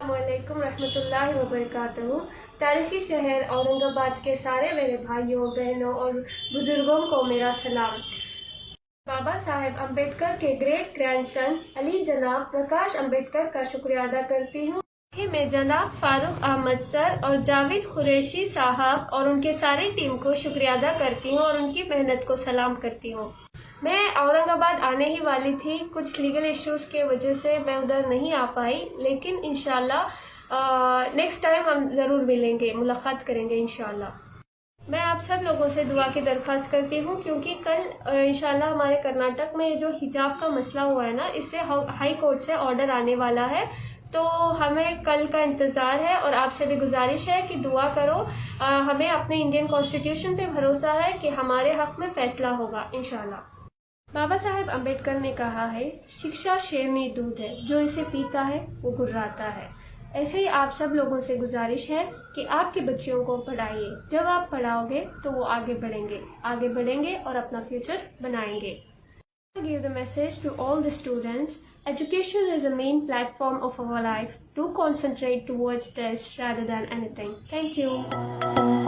السلام علیکم رحمۃ اللہ وبرکاتہ۔ تاریخی شہر اورنگ آباد کے سارے میرے بھائیوں بہنوں اور بزرگوں کو میرا سلام۔ بابا صاحب امبیڈکر کے گریٹ گرینڈ سن علی جناب پرکاش امبیڈکر کا شکریہ ادا کرتی ہوں۔ میں جناب فاروق احمد سر اور جاوید قریشی صاحب اور ان کے ساری ٹیم کو شکریہ ادا کرتی ہوں اور ان کی محنت کو سلام کرتی ہوں۔ میں اورنگ آباد آنے ہی والی تھی، کچھ لیگل ایشوز کی وجہ سے میں ادھر نہیں آ پائی، لیکن انشاءاللہ نیکسٹ ٹائم ہم ضرور ملیں گے، ملاقات کریں گے انشاءاللہ۔ میں آپ سب لوگوں سے دعا کی درخواست کرتی ہوں، کیونکہ کل انشاءاللہ ہمارے کرناٹک میں جو حجاب کا مسئلہ ہوا ہے نا، اس سے ہائی کورٹ سے آرڈر آنے والا ہے، تو ہمیں کل کا انتظار ہے اور آپ سے بھی گزارش ہے کہ دعا کرو۔ ہمیں اپنے انڈین کانسٹیٹیوشن پہ بھروسہ ہے کہ ہمارے حق میں فیصلہ ہوگا انشاءاللہ۔ بابا صاحب امبیڈکر نے کہا ہے، شکشا شیرنی دودھ ہے، جو اسے پیتا ہے وہ گرراتا ہے۔ ایسے ہی آپ سب لوگوں سے گزارش ہے کہ آپ کے بچوں کو پڑھائیے، جب آپ پڑھاؤ گے تو وہ آگے بڑھیں گے اور اپنا فیوچر بنائیں گے۔ To give the message to all the students, education is the main platform of our life. Do concentrate towards tests rather than anything. Thank you.